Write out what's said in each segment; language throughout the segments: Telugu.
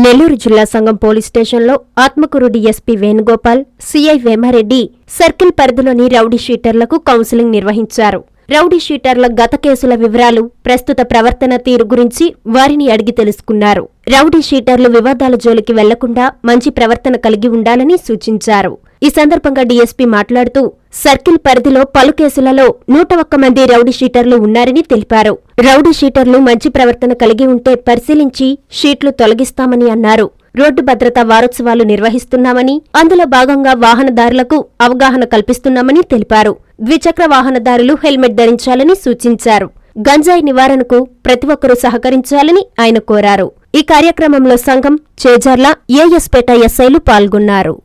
నెల్లూరు జిల్లా సంఘం పోలీస్ స్టేషన్లో Atmakur DSP Venugopal, CI Vemareddy circle పరిధిలోని రౌడీ షీటర్లకు కౌన్సిలింగ్ నిర్వహించారు. రౌడీ షీటర్ల గత కేసుల వివరాలు, ప్రస్తుత ప్రవర్తన తీరు గురించి వారిని అడిగి తెలుసుకున్నారు. రౌడీ షీటర్లు వివాదాల జోలికి వెళ్లకుండా మంచి ప్రవర్తన కలిగి ఉండాలని సూచించారు. ఈ సందర్భంగా డీఎస్పీ మాట్లాడుతూ సర్కిల్ పరిధిలో పలు కేసులలో 101 మంది రౌడీ షీటర్లు ఉన్నారని తెలిపారు. రౌడీ షీటర్లు మంచి ప్రవర్తన కలిగి ఉంటే పరిశీలించి షీట్లు తొలగిస్తామని అన్నారు. రోడ్డు భద్రతా వారోత్సవాలు నిర్వహిస్తున్నామని, అందులో భాగంగా వాహనదారులకు అవగాహన కల్పిస్తున్నామని తెలిపారు. ద్విచక్ర వాహనదారులు హెల్మెట్ ధరించాలని సూచించారు. గంజాయి నివారణకు ప్రతి ఒక్కరూ సహకరించాలని ఆయన కోరారు. ఈ కార్యక్రమంలో సంఘం, చేజర్ల, ఏఎస్పేట ఎస్ఐలు పాల్గొన్నారు.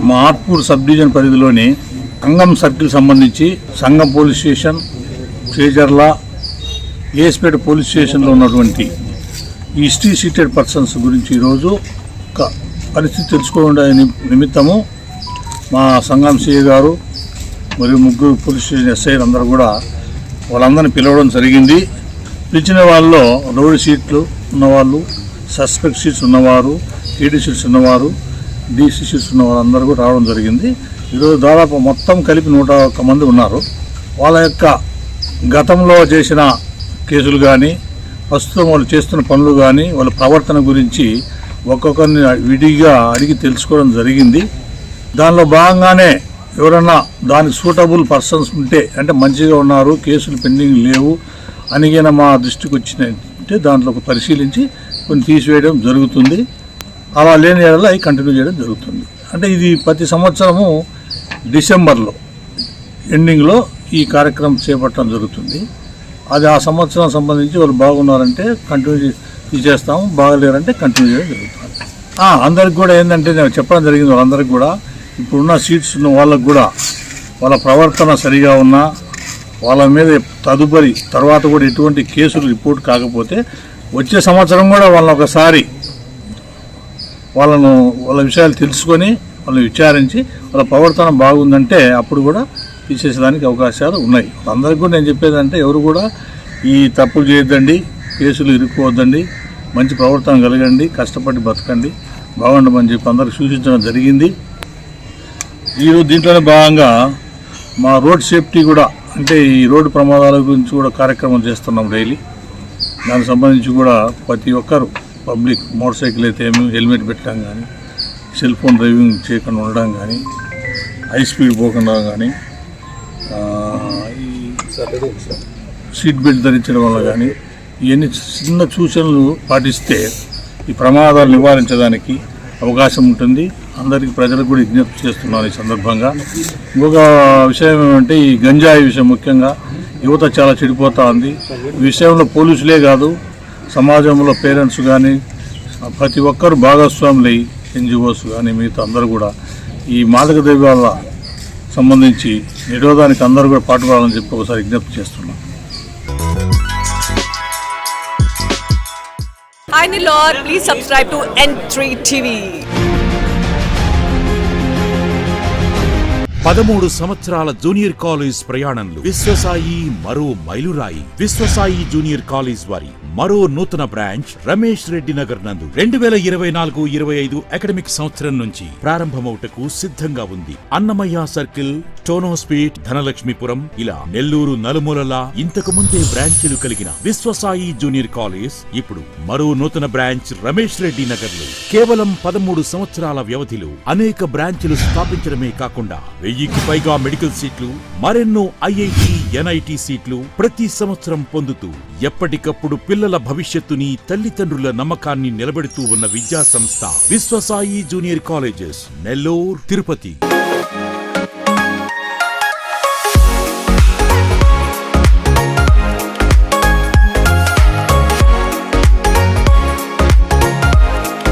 మా ఆత్మూరు సబ్ డివిజన్ పరిధిలోని సంగం సర్కిల్ సంబంధించి Sangam police station, Chejarla, AS Peta police స్టేషన్లో ఉన్నటువంటి ఈ హిస్టరీ సీటెడ్ పర్సన్స్ గురించి ఈరోజు ఒక పరిస్థితి తెలుసుకోవడానికి నిమిత్తము మా సంగం సిఐ గారు మరియు ముగ్గురు పోలీస్ స్టేషన్ ఎస్ఐలు అందరూ కూడా వాళ్ళందరినీ పిలవడం జరిగింది. పిలిచిన వాళ్ళలో రౌడీ షీట్లు ఉన్నవాళ్ళు, సస్పెక్ట్ షీట్స్ ఉన్నవారు, ఏడీ షీట్స్ ఉన్నవారు, డీసీ షీట్స్ ఉన్న వాళ్ళందరూ కూడా రావడం జరిగింది. ఈరోజు దాదాపు మొత్తం కలిపి 101 మంది ఉన్నారు. వాళ్ళ యొక్క గతంలో చేసిన కేసులు కానీ, ప్రస్తుతం వాళ్ళు చేస్తున్న పనులు కానీ, వాళ్ళ ప్రవర్తన గురించి ఒక్కొక్కరిని విడిగా అడిగి తెలుసుకోవడం జరిగింది. దానిలో భాగంగానే ఎవరన్నా దానికి సూటబుల్ పర్సన్స్ ఉంటే, అంటే మంచిగా ఉన్నారు, కేసులు పెండింగ్ లేవు అనిగిన మా దృష్టికి వచ్చినట్టే దాంట్లో పరిశీలించి కొన్ని తీసివేయడం జరుగుతుంది. అలా లేని ఏడలో అవి కంటిన్యూ చేయడం జరుగుతుంది. అంటే ఇది ప్రతి సంవత్సరము డిసెంబర్లో ఎండింగ్లో ఈ కార్యక్రమం చేపట్టడం జరుగుతుంది. అది ఆ సంవత్సరం సంబంధించి వాళ్ళు బాగున్నారంటే కంటిన్యూ చేస్తాము, బాగలేరంటే కంటిన్యూ చేయడం జరుగుతుంది. అందరికి కూడా ఏంటంటే నేను చెప్పడం జరిగింది, వాళ్ళందరికీ కూడా ఇప్పుడున్న సీట్స్ ఉన్న వాళ్ళకు కూడా వాళ్ళ ప్రవర్తన సరిగా ఉన్నా, వాళ్ళ మీద తదుపరి తర్వాత కూడా ఎటువంటి కేసులు రిపోర్ట్ కాకపోతే వచ్చే సంవత్సరం కూడా వాళ్ళని ఒకసారి వాళ్ళ విషయాలు తెలుసుకొని వాళ్ళని విచారించి వాళ్ళ ప్రవర్తన బాగుందంటే అప్పుడు కూడా తీసేసేదానికి అవకాశాలు ఉన్నాయి. అందరికీ కూడా నేను చెప్పేదంటే ఎవరు కూడా ఈ తప్పులు చేయొద్దండి, కేసులు ఇరుక్కోవద్దండి, మంచి ప్రవర్తన కలగండి, కష్టపడి బతకండి, బాగుండమని చెప్పి అందరికి సూచించడం జరిగింది. ఈరోజు దీంట్లోనే భాగంగా మా రోడ్ సేఫ్టీ కూడా, అంటే ఈ రోడ్డు ప్రమాదాల గురించి కూడా కార్యక్రమం చేస్తున్నాం డైలీ. దానికి సంబంధించి కూడా ప్రతి ఒక్కరు పబ్లిక్ మోటార్ సైకిల్ అయితే ఏమి హెల్మెట్ పెట్టడం కానీ, సెల్ ఫోన్ డ్రైవింగ్ చేయకుండా ఉండడం కానీ, హై స్పీడ్ పోకుండా కానీ, సీట్ బెల్ట్ ధరించడం వల్ల కానీ ఇవన్నీ చిన్న సూచనలు పాటిస్తే ఈ ప్రమాదాలు నివారించడానికి అవకాశం ఉంటుంది. అందరికీ ప్రజలకు కూడా విజ్ఞప్తి చేస్తున్నాను ఈ సందర్భంగా. ఇంకొక విషయం ఏమంటే ఈ గంజాయి విషయం, ముఖ్యంగా యువత చాలా చెడిపోతూ ఉంది. ఈ విషయంలో పోలీసులే కాదు, సమాజంలో పేరెంట్స్ కానీ ప్రతి ఒక్కరు భాగస్వాములై, ఎన్జిఓస్ కానీ మిగతా అందరూ కూడా ఈ మాదక ద్రవ్యాల సంబంధించి నిరోధానికి అందరూ కూడా పాటుపడాలని చెప్పి ఒకసారి విజ్ఞప్తి చేస్తున్నాం. Hi Nellore, please subscribe to N3 TV. 13 సంవత్సరాల జూనియర్ కాలేజ్ ప్రయాణంలో విశ్వసాయి మరో మైలురాయి. విశ్వసాయి జూనియర్ కాలేజ్ వారి మరో నూతన బ్రాంచ్ రమేష్ రెడ్డి నగర్ నందు 2024-25 అకాడమిక్ సంవత్సరం నుంచి ప్రారంభమవుటకు సిద్ధంగా ఉంది. అన్నమయ్య సర్కిల్, టోనోస్పీట్, ధనలక్ష్మీపురం ఇలా నెల్లూరు నలుమూలలా ఇంతకు ముందే బ్రాంచీలు కలిగిన విశ్వసాయి జూనియర్ కాలేజ్ ఇప్పుడు మరో నూతన బ్రాంచ్ రమేష్ రెడ్డి నగర్ లో కేవలం 13 సంవత్సరాల వ్యవధిలో అనేక బ్రాంచీలు స్థాపించడమే కాకుండా 1000కి పైగా మెడికల్ సీట్లు, మరెన్నో ఐఐటి, ఎన్ఐటి సీట్లు ప్రతి సంవత్సరం పొందుతూ ఎప్పటికప్పుడు పిల్లల భవిష్యత్తుని, తల్లిదండ్రుల నమ్మకాన్ని నిలబెడుతూ ఉన్న విద్యా సంస్థ విశ్వసాయి జూనియర్ కాలేజెస్, నెల్లూరు, తిరుపతి.